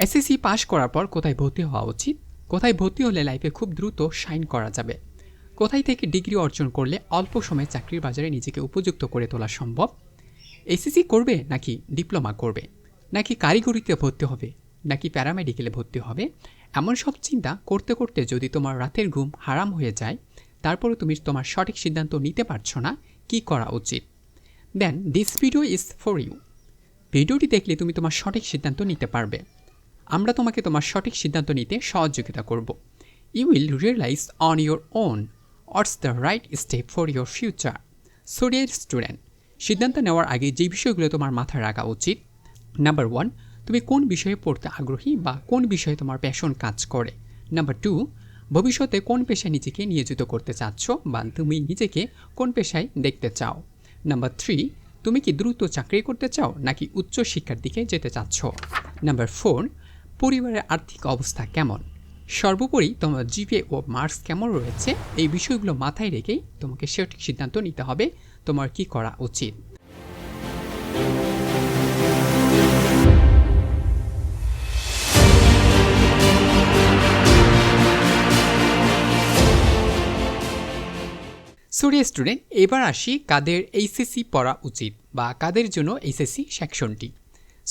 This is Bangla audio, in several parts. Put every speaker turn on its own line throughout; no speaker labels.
এসএসসি পাশ করার পর কোথায় ভর্তি হওয়া উচিত, কোথায় ভর্তি হলে লাইফে খুব দ্রুত শাইন করা যাবে, কোথায় থেকে ডিগ্রি অর্জন করলে অল্প সময়ে চাকরির বাজারে নিজেকে উপযুক্ত করে তোলা সম্ভব, এসএসসি করবে নাকি ডিপ্লোমা করবে, নাকি কারিগরিতে ভর্তি হবে, নাকি প্যারামেডিকেলে ভর্তি হবে, এমন সব চিন্তা করতে করতে যদি তোমার রাতের ঘুম হারাম হয়ে যায়, তারপরে তুমি তোমার সঠিক সিদ্ধান্ত নিতে পারছো না কি করা উচিত, then this video is for you. ভিডিওটি দেখলে তুমি তোমার সঠিক সিদ্ধান্ত নিতে পারবে। আমরা তোমাকে তোমার সঠিক সিদ্ধান্ত নিতে সহযোগিতা করব। You will realise on your own what's the right step for your future. So dear student, সিদ্ধান্ত নেওয়ার আগে যে বিষয়গুলো তোমার মাথায় রাখা উচিত, নাম্বার 1, তুমি কোন বিষয়ে পড়তে আগ্রহী বা কোন বিষয়ে তোমার প্যাশন কাজ করে। নাম্বার 2, ভবিষ্যতে কোন পেশায় নিজেকে নিয়োজিত করতে চাচ্ছ বা তুমি নিজেকে কোন পেশায় দেখতে চাও। নাম্বার 3, তুমি কি দ্রুত চাকরি করতে চাও নাকি উচ্চ শিক্ষার দিকে যেতে চাচ্ছ। নাম্বার 4, পরিবারের আর্থিক অবস্থা কেমন। সর্বোপরি তোমার জিপিএ ও মার্কস কেমন রয়েছে, এই বিষয়গুলো মাথায় রেখেই তোমাকে সঠিক সিদ্ধান্ত নিতে হবে তোমার কি করা উচিত। সরি স্টুডেন্ট, এবার আসি কাদের এইচএসসি পড়া উচিত বা কাদের জন্য এইচএসসি সেকশনটি।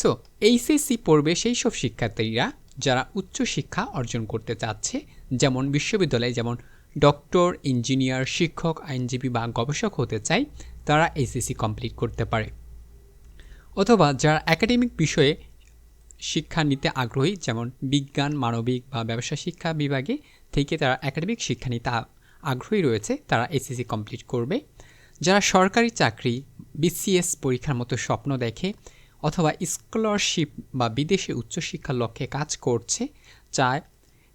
সো এইচএসসি পড়বে সেই সব শিক্ষার্থীরা যারা উচ্চশিক্ষা অর্জন করতে চাচ্ছে, যেমন বিশ্ববিদ্যালয়ে যেমন ডক্টর, ইঞ্জিনিয়ার, শিক্ষক, আইনজীবী বা গবেষক হতে চায়, তারা এইচএসসি কমপ্লিট করতে পারে। অথবা যারা একাডেমিক বিষয়ে শিক্ষা নিতে আগ্রহী, যেমন বিজ্ঞান, মানবিক বা ব্যবসা শিক্ষা বিভাগে থেকে তারা একাডেমিক শিক্ষা নিতে আগ্রহী রয়েছে, তারা এইচএসসি কমপ্লিট করবে। যারা সরকারি চাকরি, বিসিএস পরীক্ষার মতো স্বপ্ন দেখে অথবা স্কলারশিপ বা বিদেশে উচ্চশিক্ষার লক্ষ্যে কাজ করছে, চায়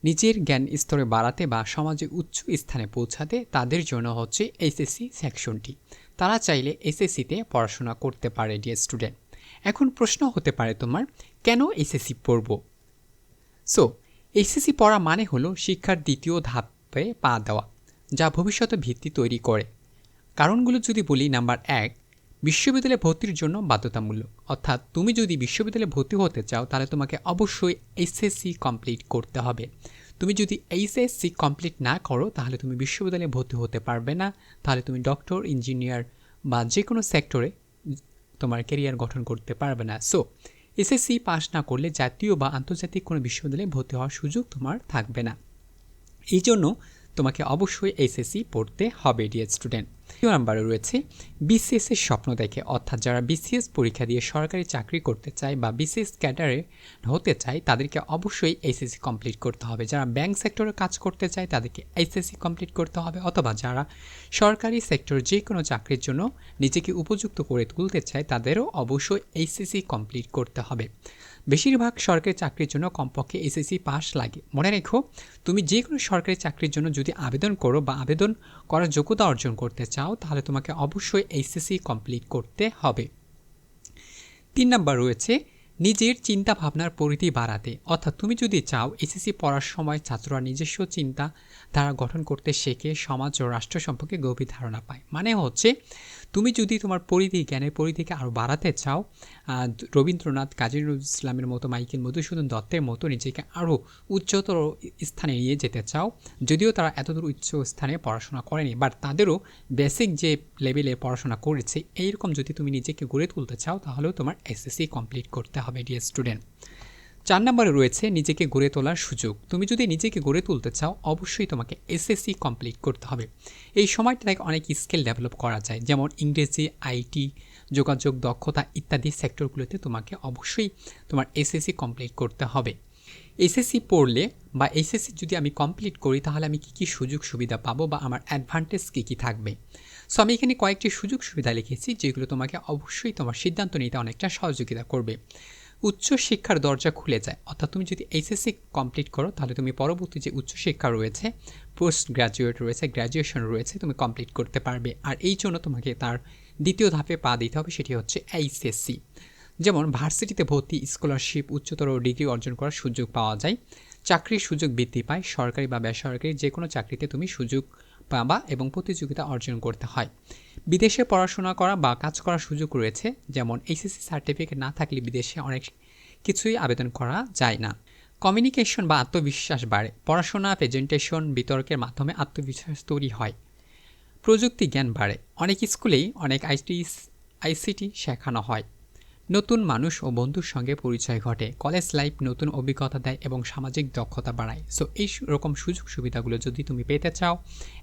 নিজের জ্ঞান স্তরে বাড়াতে বা সমাজে উচ্চ স্থানে পৌঁছাতে, তাদের জন্য হচ্ছে এইচএসসি সেকশনটি। তারা চাইলে এইচএসসিতে পড়াশোনা করতে পারে ডিয়ার স্টুডেন্ট। এখন প্রশ্ন হতে পারে তোমার, কেন এইচএসসি পড়ব? সো এইচএসসি পড়া মানে হলো শিক্ষার দ্বিতীয় ধাপে পা দেওয়া, যা ভবিষ্যতে ভিত্তি তৈরি করে। কারণগুলো যদি বলি, নাম্বার 1, বিশ্ববিদ্যালয়ে ভর্তির জন্য বাধ্যতামূলক, অর্থাৎ তুমি যদি বিশ্ববিদ্যালয়ে ভর্তি হতে চাও তাহলে তোমাকে অবশ্যই এইচএসসি কমপ্লিট করতে হবে। তুমি যদি এইচএসসি কমপ্লিট না করো তাহলে তুমি বিশ্ববিদ্যালয়ে ভর্তি হতে পারবে না, তাহলে তুমি ডক্টর, ইঞ্জিনিয়ার বা যে কোনো সেক্টরে তোমার ক্যারিয়ার গঠন করতে পারবে না। সো এসএসসি পাস না করলে জাতীয় বা আন্তর্জাতিক কোনো বিশ্ববিদ্যালয়ে ভর্তি হওয়ার সুযোগ তোমার থাকবে না। এই জন্য তোমাকে অবশ্যই এইচএসসি পড়তে হবে ডিয়ার স্টুডেন্ট। দ্বিতীয় নাম্বারে রয়েছে বিসিএস এর স্বপ্ন দেখে, অর্থাৎ যারা বিসিএস পরীক্ষা দিয়ে সরকারি চাকরি করতে চায় বা বিসিএস ক্যাডারে হতে চায়, তাদেরকে অবশ্যই এইচএসসি কমপ্লিট করতে হবে। যারা ব্যাংক সেক্টরে কাজ করতে চায় তাদেরকে এইচএসসি কমপ্লিট করতে হবে, অথবা যারা সরকারি সেক্টর যে কোনো চাকরির জন্য নিজেকে উপযুক্ত করে তুলতে চায় তাদেরও অবশ্যই এইচএসসি কমপ্লিট করতে হবে। বেশিরভাগ সরকারি চাকরির জন্য কমপক্ষে এসএসসি পাস লাগে। মনে রেখো, তুমি যে কোনো সরকারি চাকরির জন্য যদি আবেদন করো বা আবেদন করার যোগ্যতা অর্জন করতে চাও, তাহলে তোমাকে অবশ্যই এইচএসসি কমপ্লিট করতে হবে। 3 নাম্বার রয়েছে নিজের চিন্তা ভাবনার পরিধি বাড়াতে, অর্থাৎ তুমি যদি চাও এসএসসি পড়ার সময় ছাত্ররা নিজস্ব চিন্তা ধারা গঠন করতে শেখে, সমাজ ও রাষ্ট্র সম্পর্কে গভীর ধারণা পায়। মানে হচ্ছে তুমি যদি তোমার পরিধি, জ্ঞানের পরিধিকে আরও বাড়াতে চাও, রবীন্দ্রনাথ, কাজী নজরুল ইসলামের মতো, মাইকেল মধুসূদন দত্তের মতো নিজেকে আরও উচ্চতর স্থানে নিয়ে যেতে চাও, যদিও তারা এতদূর উচ্চ স্থানে পড়াশোনা করেনি, বাট তাদেরও বেসিক যে লেভেলে পড়াশোনা করেছে, এইরকম যদি তুমি নিজেকে গড়ে তুলতে চাও তাহলেও তোমার এসএসসি কমপ্লিট করতে হবে ডিয়ার স্টুডেন্ট। 4 নম্বরে রয়েছে নিজেকে গড়ে তোলার সুযোগ। তুমি যদি নিজেকে গড়ে তুলতে চাও অবশ্যই তোমাকে এসএসসি কমপ্লিট করতে হবে। এই সময়টায় অনেক স্কিল ডেভেলপ করা যায়, যেমন ইংরেজি, আইটি, যোগাযোগ, দক্ষতা ইত্যাদি সেক্টরগুলোতে তোমাকে অবশ্যই তোমার এসএসসি কমপ্লিট করতে হবে। এসএসসি পড়লে বা এসএসসি যদি আমি কমপ্লিট করি তাহলে আমি কী কী সুযোগ সুবিধা পাবো বা আমার অ্যাডভান্টেজ কী কী থাকবে। সো আমি এখানে কয়েকটি সুযোগ সুবিধা লিখেছি যেগুলো তোমাকে অবশ্যই তোমার সিদ্ধান্ত নিতে অনেকটা সহযোগিতা করবে। উচ্চশিক্ষার দরজা খুলে যায়, অর্থাৎ তুমি যদি এইচএসসি কমপ্লিট করো তাহলে তুমি পরবর্তী যে উচ্চশিক্ষা রয়েছে, পোস্ট গ্র্যাজুয়েট রয়েছে, গ্র্যাজুয়েশন রয়েছে, তুমি কমপ্লিট করতে পারবে। আর এই জন্য তোমাকে তার দ্বিতীয় ধাপে পা দিতে হবে, সেটি হচ্ছে এইচএসসি। যেমন ভার্সিটিতে ভর্তি, স্কলারশিপ, উচ্চতর ডিগ্রি অর্জন করার সুযোগ পাওয়া যায়, চাকরির সুযোগ বৃদ্ধি পায়, সরকারি বা বেসরকারি যে কোনো চাকরিতে তুমি সুযোগ পাবা এবং প্রতিযোগিতা অর্জন করতে হয়। বিদেশে পড়াশোনা করা বা কাজ করার সুযোগ রয়েছে, যেমন এইচএসসি সার্টিফিকেট না থাকলে বিদেশে অনেক কিছুই আবেদন করা যায় না। কমিউনিকেশন বা আত্মবিশ্বাস বাড়ে, পড়াশোনা, প্রেজেন্টেশন, বিতর্কের মাধ্যমে আত্মবিশ্বাস তৈরি হয়, প্রযুক্তি জ্ঞান বাড়ে, অনেক স্কুলেই অনেক আইসিটি শেখানো হয়, নতুন মানুষ ও বন্ধুর সঙ্গে পরিচয় ঘটে, কলেজ লাইফ নতুন অভিজ্ঞতা দেয় এবং সামাজিক দক্ষতা বাড়ায়। সো এই রকম সুযোগ সুবিধাগুলো যদি তুমি পেতে চাও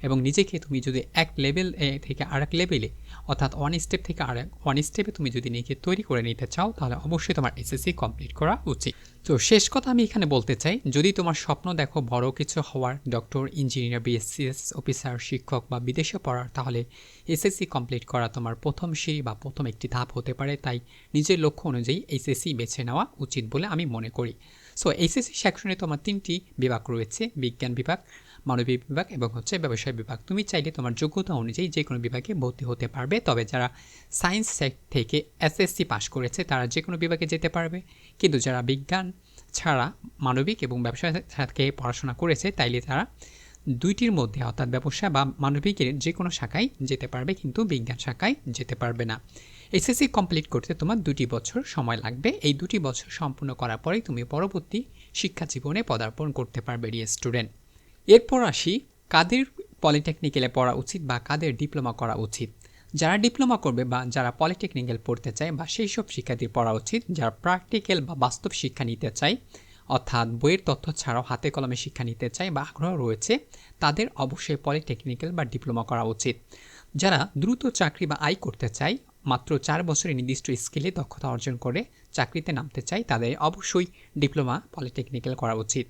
এবং নিজেকে তুমি যদি এক লেভেল থেকে আরেক লেভেলে অর্থাৎ ওয়ান স্টেপ থেকে আরেক ওয়ান স্টেপে তুমি যদি নিজেকে তৈরি করে নিতে চাও তাহলে অবশ্যই তোমার এসএসসি কমপ্লিট করা উচিত। তো শেষ কথা আমি এখানে বলতে চাই, যদি তোমার স্বপ্ন দেখো বড় কিছু হওয়ার, ডক্টর, ইঞ্জিনিয়ার, বিএসসিএস অফিসার, শিক্ষক বা বিদেশে পড়ার, তাহলে এসএসসি কমপ্লিট করা তোমার প্রথম সিঁড়ি বা প্রথম একটি ধাপ হতে পারে। তাই নিজের লক্ষ্য অনুযায়ী এইচএসসি বেছে নেওয়া উচিত বলে আমি মনে করি। সো এইচএসসি সেকশনে তোমার 3টি বিভাগ রয়েছে, বিজ্ঞান বিভাগ, মানবিক বিভাগ এবং ব্যবসায় বিভাগ। তুমি চাইলে তোমার যোগ্যতা অনুযায়ী যে কোনো বিভাগে ভর্তি হতে পারবে। তবে যারা সায়েন্স থেকে এসএসসি পাশ করেছে তারা যে কোনো বিভাগে যেতে পারবে, কিন্তু যারা বিজ্ঞান ছাড়া মানবিক এবং ব্যবসায় থেকে পড়াশোনা করেছে তাইলে তারা দুইটির মধ্যে অর্থাৎ ব্যবসা বা মানবিকের যে কোনো শাখায় যেতে পারবে, কিন্তু বিজ্ঞান শাখায় যেতে পারবে না। এসএসসি কমপ্লিট করতে তোমার 2 বছর সময় লাগবে। এই 2 বছর সম্পূর্ণ করার পরেই তুমি পরবর্তী শিক্ষা জীবনে পদার্পণ করতে পারবে ডিয়ার স্টুডেন্ট। এরপর আসি কাদের পলিটেকনিক্যালে পড়া উচিত বা কাদের ডিপ্লোমা করা উচিত। যারা ডিপ্লোমা করবে বা যারা পলিটেকনিক্যাল পড়তে চায় বা সেই সব শিক্ষার্থীর পড়া উচিত যারা প্র্যাকটিক্যাল বা বাস্তব শিক্ষা নিতে চায়, অর্থাৎ বইয়ের তথ্য ছাড়াও হাতে কলমে শিক্ষা নিতে চায় বা আগ্রহ রয়েছে, তাদের অবশ্যই পলিটেকনিক্যাল বা ডিপ্লোমা করা উচিত। যারা দ্রুত চাকরি বা আয় করতে চায়, মাত্র 4 বছরের নির্দিষ্ট স্কিলে দক্ষতা অর্জন করে চাকরিতে নামতে চায়, তাদের অবশ্যই ডিপ্লোমা পলিটেকনিক্যাল করা উচিত।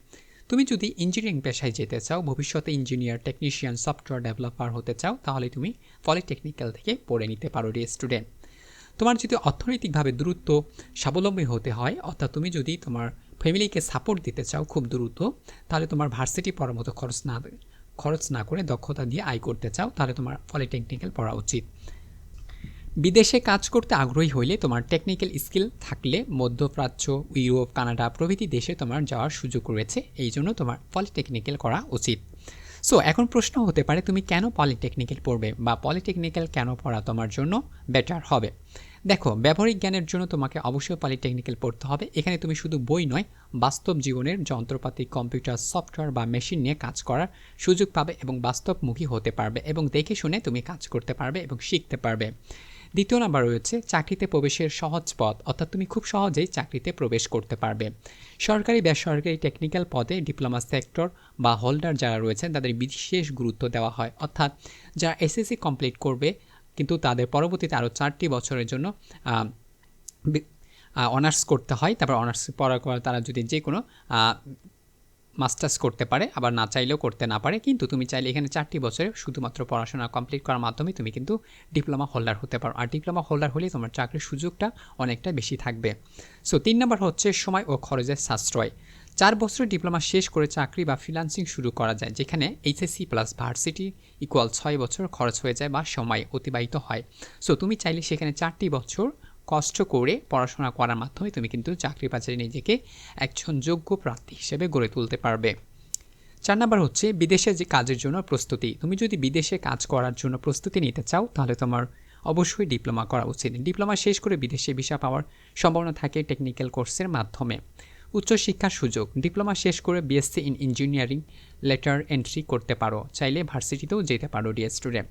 তুমি যদি ইঞ্জিনিয়ারিং পেশায় যেতে চাও, ভবিষ্যতে ইঞ্জিনিয়ার, টেকনিশিয়ান, সফটওয়্যার ডেভেলপার হতে চাও, তাহলে তুমি পলিটেকনিক্যাল থেকে পড়ে নিতে পারো ডিয়ার স্টুডেন্ট। তোমার যদি অর্থনৈতিকভাবে দ্রুত স্বাবলম্বী হতে হয়, অর্থাৎ তুমি যদি তোমার ফ্যামিলিকে সাপোর্ট দিতে চাও খুব দ্রুত, তাহলে তোমার ভার্সিটি পড়ার মতো খরচ না করে দক্ষতা দিয়ে আয় করতে চাও, তাহলে তোমার পলিটেকনিক্যাল পড়া উচিত। বিদেশে কাজ করতে আগ্রহী হইলে তোমার টেকনিক্যাল স্কিল থাকলে মধ্যপ্রাচ্য, ইউরোপ, কানাডা প্রভৃতি দেশে তোমার যাওয়ার সুযোগ রয়েছে, এই জন্য তোমার পলিটেকনিক্যাল করা উচিত। সো এখন প্রশ্ন হতে পারে তুমি কেন পলিটেকনিক্যাল পড়বে বা পলিটেকনিক্যাল কেন পড়া তোমার জন্য বেটার হবে। দেখো, ব্যবহারিক জ্ঞানের জন্য তোমাকে অবশ্যই পলিটেকনিক্যাল পড়তে হবে। এখানে তুমি শুধু বই নয়, বাস্তব জীবনের যন্ত্রপাতি, কম্পিউটার, সফটওয়্যার বা মেশিন নিয়ে কাজ করার সুযোগ পাবে এবং বাস্তবমুখী হতে পারবে এবং দেখে শুনে তুমি কাজ করতে পারবে এবং শিখতে পারবে। দ্বিতীয় নাম্বার রয়েছে চাকরিতে প্রবেশের সহজ পথ, অর্থাৎ তুমি খুব সহজেই চাকরিতে প্রবেশ করতে পারবে। সরকারি, বেসরকারি, টেকনিক্যাল পদে ডিপ্লোমা সেক্টর বা হোল্ডার যারা রয়েছেন তাদের বিশেষ গুরুত্ব দেওয়া হয়, অর্থাৎ যারা এসএসসি কমপ্লিট করবে কিন্তু তাদের পরবর্তীতে আরও 4টি বছরের জন্য অনার্স করতে হয়, তারপর অনার্স পড়ার পর তারা যদি যে কোনো মাস্টার্স করতে পারে, আবার না চাইলেও করতে না পারে, কিন্তু তুমি চাইলে এখানে 4টি বছরে শুধুমাত্র পড়াশোনা কমপ্লিট করার মাধ্যমে তুমি কিন্তু ডিপ্লোমা হোল্ডার হতে পারো। আর ডিপ্লোমা হোল্ডার হলে তোমার চাকরির সুযোগটা অনেকটা বেশি থাকবে। সো 3 নম্বর হচ্ছে সময় ও খরচের সাশ্রয়। 4 বছরের ডিপ্লোমা শেষ করে চাকরি বা ফ্রিল্যান্সিং শুরু করা যায়, যেখানে এইচএসসি প্লাস ভার্সিটি ইকুয়াল 6 বছর খরচ হয়ে যায় বা সময় অতিবাহিত হয়। সো তুমি চাইলে সেখানে 4টি বছর কষ্ট করে পড়াশোনা করার মাধ্যমে তুমি কিন্তু চাকরি বাজারে নিজেকে একজন যোগ্য প্রার্থী হিসেবে গড়ে তুলতে পারবে। 4 নম্বর হচ্ছে বিদেশে যে কাজের জন্য প্রস্তুতি। তুমি যদি বিদেশে কাজ করার জন্য প্রস্তুতি নিতে চাও তাহলে তোমার অবশ্যই ডিপ্লোমা করা উচিত। ডিপ্লোমা শেষ করে বিদেশে ভিসা পাওয়ার সম্ভাবনা থাকে টেকনিক্যাল কোর্সের মাধ্যমে। উচ্চশিক্ষার সুযোগ, ডিপ্লোমা শেষ করে BSc in engineering letter entry করতে পারো, চাইলে ভার্সিটিতেও যেতে পারো ডিয়ার স্টুডেন্ট।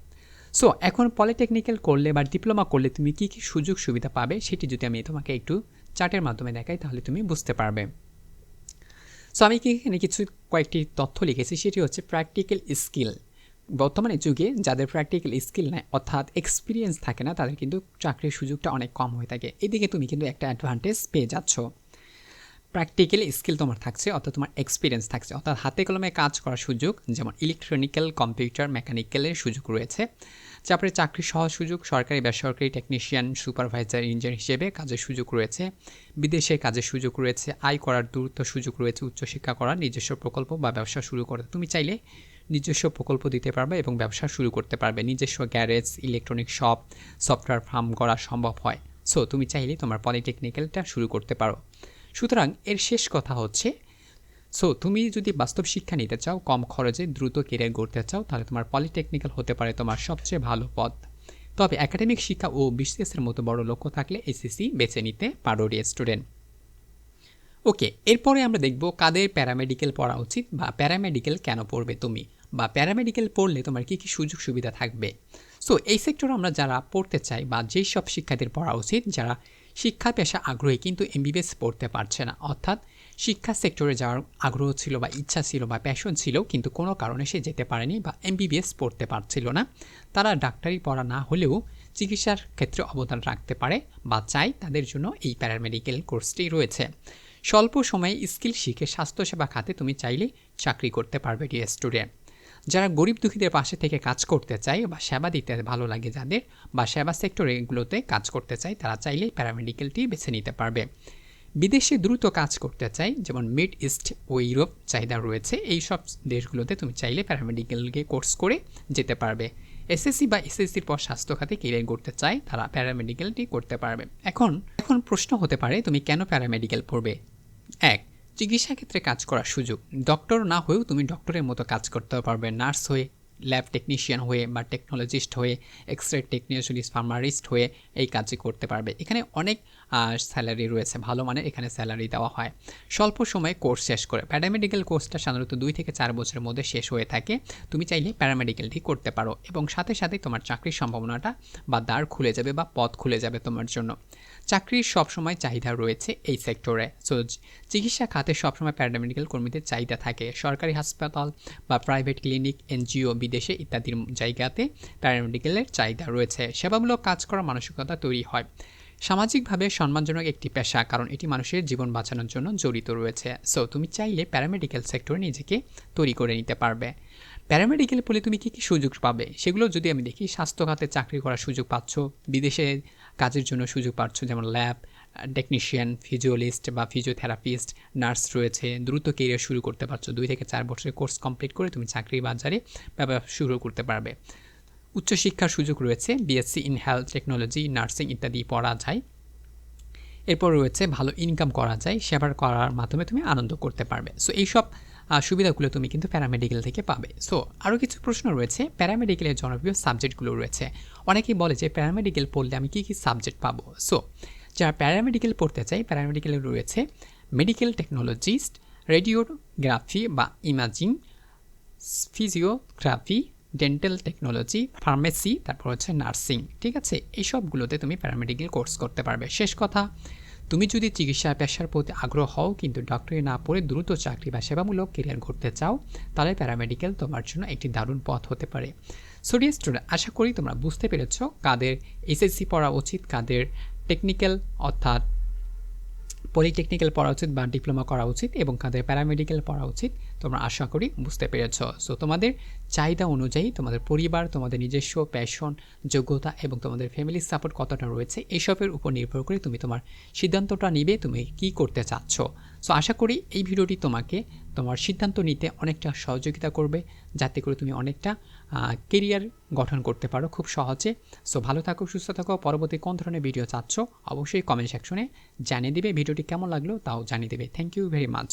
সো এখন পলিটেকনিক্যাল করলে বা ডিপ্লোমা করলে তুমি কী কী সুযোগ সুবিধা পাবে সেটি যদি আমি তোমাকে একটু চার্টের মাধ্যমে দেখাই তাহলে তুমি বুঝতে পারবে। সো আমি এখানে কয়েকটি তথ্য লিখেছি, সেটি হচ্ছে প্র্যাকটিক্যাল স্কিল। বর্তমানে যুগে যাদের প্র্যাকটিক্যাল স্কিল নেই অর্থাৎ এক্সপিরিয়েন্স থাকে না তাদের কিন্তু চাকরির সুযোগটা অনেক কম হয়ে থাকে। এদিকে তুমি কিন্তু একটা অ্যাডভান্টেজ পেয়ে যাচ্ছ। প্র্যাকটিক্যাল স্কিল তোমার থাকছে অর্থাৎ তোমার এক্সপিরিয়েন্স থাকছে, অর্থাৎ হাতে কলমে কাজ করার সুযোগ, যেমন ইলেকট্রনিক্যাল, কম্পিউটার, মেকানিক্যালের সুযোগ রয়েছে। তারপরে চাকরির সহজ সুযোগ, সরকারি, বেসরকারি, টেকনিশিয়ান, সুপারভাইজার, ইঞ্জিনিয়ার হিসেবে কাজের সুযোগ রয়েছে। বিদেশে কাজের সুযোগ রয়েছে, আয় করার দ্রুত সুযোগ রয়েছে, উচ্চশিক্ষা করার, নিজস্ব প্রকল্প বা ব্যবসা শুরু করতে তুমি চাইলে নিজস্ব প্রকল্প দিতে পারবে এবং ব্যবসা শুরু করতে পারবে। নিজস্ব garage, electronic shop, software firm করা সম্ভব হয়। সো তুমি চাইলে তোমার পলিটেকনিক্যালটা শুরু করতে পারো। সুতরাং এর শেষ কথা হচ্ছে, সো তুমি যদি বাস্তব শিক্ষা নিতে চাও, কম খরচে দ্রুত কেরিয়ার গড়তে চাও, তাহলে তোমার পলিটেকনিক্যাল হতে পারে তোমার সবচেয়ে ভালো পথ। তবে একাডেমিক শিক্ষা ও বিসিএসের মতো বড় লক্ষ্য থাকলে এসএসসি বেছে নিতে পারো ডিয়ার স্টুডেন্ট। ওকে, এরপরে আমরা দেখব কাদের প্যারামেডিক্যাল পড়া উচিত বা প্যারামেডিক্যাল কেন পড়বে তুমি, বা প্যারামেডিক্যাল পড়লে তোমার কী কী সুযোগ সুবিধা থাকবে। সো এই সেক্টরে আমরা যারা পড়তে চাই বা যেই সব শিক্ষার্থীর পড়া উচিত যারা শিক্ষা পেশা আগ্রহী কিন্তু এমবিবিএস পড়তে পারছে না, অর্থাৎ শিক্ষা সেক্টরে যাওয়ার আগ্রহ ছিল বা ইচ্ছা ছিল বা প্যাশন ছিল কিন্তু কোনো কারণে সে যেতে পারেনি বা এমবিবিএস পড়তে পারছিল না, তারা ডাক্তারি পড়া না হলেও চিকিৎসার ক্ষেত্রে অবদান রাখতে পারে বা চাই, তাদের জন্য এই প্যারামেডিক্যাল কোর্সটি রয়েছে। স্বল্প সময়ে স্কিল শিখে স্বাস্থ্যসেবা খাতে তুমি চাইলে চাকরি করতে পারবে ডিয়ার স্টুডেন্ট। যারা গরিব দুঃখীদের পাশে থেকে কাজ করতে চায় বা সেবা দিতে ভালো লাগে যাদের, বা সেবা সেক্টরে এগুলোতে কাজ করতে চায়, তারা চাইলেই প্যারামেডিক্যালটি বেছে নিতে পারবে। বিদেশে দ্রুত কাজ করতে চাই, যেমন মিড ইস্ট ও ইউরোপ চাহিদা রয়েছে, এই সব দেশগুলোতে তুমি চাইলে প্যারামেডিক্যালকে কোর্স করে যেতে পারবে। এসএসসি বা এসএসসির পর স্বাস্থ্য খাতে কেরিয়ার করতে চায়, তারা প্যারামেডিক্যালটি করতে পারবে। এখন প্রশ্ন হতে পারে তুমি কেন প্যারামেডিক্যাল পড়বে। এক, চিকিৎসা ক্ষেত্রে কাজ করার সুযোগ। ডক্টর না হয়েও তুমি ডক্টরের মতো কাজ করতে পারবে, নার্স হয়ে, ল্যাব টেকনিশিয়ান হয়ে বা টেকনোলজিস্ট হয়ে, এক্সরে টেকনিশিয়ানিস্ট, ফার্মারিস্ট হয়ে এই কাজই করতে পারবে। এখানে অনেক স্যালারি রয়েছে, ভালো মানের এখানে স্যালারি দেওয়া হয়। স্বল্প সময়ে কোর্স শেষ করে, প্যারামেডিক্যাল কোর্সটা সাধারণত 2 থেকে 4 বছরের মধ্যে শেষ হয়ে থাকে, তুমি চাইলে প্যারামেডিক্যালটি করতে পারো এবং সাথে সাথে তোমার চাকরির সম্ভাবনাটা বা দ্বার খুলে যাবে বা পথ খুলে যাবে তোমার জন্য। চাকরির সবসময় চাহিদা রয়েছে এই সেক্টরে। সো চিকিৎসা খাতে সবসময় প্যারামেডিক্যাল কর্মীদের চাহিদা থাকে। সরকারি হাসপাতাল বা প্রাইভেট ক্লিনিক, এনজিও, বিদেশে ইত্যাদির জায়গাতে প্যারামেডিক্যালের চাহিদা রয়েছে। সেবামূলক কাজ করার মানসিকতা তৈরি হয়। সামাজিকভাবে সম্মানজনক একটি পেশা, কারণ এটি মানুষের জীবন বাঁচানোর জন্য জড়িত রয়েছে। সো তুমি চাইলে প্যারামেডিক্যাল সেক্টরে নিজেকে তৈরি করে নিতে পারবে। প্যারামেডিক্যাল পড়লে তুমি কী কী সুযোগ পাবে সেগুলো যদি আমি দেখি, স্বাস্থ্য খাতে চাকরি করার সুযোগ পাচ্ছ, বিদেশে কাজের জন্য সুযোগ পাচ্ছ, যেমন ল্যাব টেকনিশিয়ান, ফিজিওলজিস্ট বা ফিজিওথেরাপিস্ট, নার্স রয়েছে। দ্রুত কেরিয়ার শুরু করতে পারছো, 2 থেকে 4 বছরের কোর্স কমপ্লিট করে তুমি চাকরি বাজারে শুরু করতে পারবে। উচ্চশিক্ষার সুযোগ রয়েছে, BSc in health technology, nursing ইত্যাদি পড়া যায়। এরপর রয়েছে ভালো ইনকাম করা যায়, সেবা করার মাধ্যমে তুমি আনন্দ করতে পারবে। সো এইসব সুবিধাগুলো তুমি কিন্তু প্যারামেডিক্যাল থেকে পাবে। সো আরও কিছু প্রশ্ন রয়েছে, প্যারামেডিক্যালের জনপ্রিয় সাবজেক্টগুলো রয়েছে। অনেকেই বলে যে প্যারামেডিক্যাল পড়লে আমি কী কী সাবজেক্ট পাবো। সো যারা প্যারামেডিক্যাল পড়তে চাই, প্যারামেডিক্যালে রয়েছে মেডিকেল টেকনোলজিস্ট, রেডিওগ্রাফি বা imaging, physiotherapy, dental technology, pharmacy, তারপর হচ্ছে নার্সিং। ঠিক আছে, এই সবগুলোতে তুমি প্যারামেডিক্যাল কোর্স করতে পারবে। শেষ কথা, তুমি যদি চিকিৎসা পেশার প্রতি আগ্রহ হও কিন্তু ডক্টরি না পড়ে দ্রুত চাকরি বা সেবামূলক কেরিয়ার করতে চাও, তাহলে প্যারামেডিক্যাল তোমার জন্য একটি দারুণ পথ হতে পারে। সো ডিয়ার স্টুডেন্ট, আশা করি তোমরা বুঝতে পেরেছ কাদের এসএসসি পড়া উচিত, কাদের টেকনিক্যাল অর্থাৎ পলিটেকনিক্যাল পড়া উচিত বা ডিপ্লোমা করা উচিত এবং কাদের প্যারামেডিক্যাল পড়া উচিত, তোমরা আশা করি বুঝতে পেরেছ। সো তোমাদের চাহিদা অনুযায়ী তোমাদের পরিবার, তোমাদের নিজস্ব প্যাশন, যোগ্যতা এবং তোমাদের ফ্যামিলির সাপোর্ট কতটা রয়েছে, এইসবের উপর নির্ভর করে তুমি তোমার সিদ্ধান্তটা নিবে তুমি কি করতে চাচ্ছ। সো আশা করি এই ভিডিওটি তোমাকে তোমার সিদ্ধান্ত নিতে অনেকটা সহযোগিতা করবে, যাতে করে তুমি অনেকটা কেরিয়ার গঠন করতে পারো খুব সহজে। সো ভালো থাকো, সুস্থ থাকো। পরবর্তী কোন ধরনের ভিডিও চাচ্ছ অবশ্যই কমেন্ট সেকশনে জানিয়ে দিবে। ভিডিওটি কেমন লাগলো তাও জানিয়ে দেবে। Thank you very much.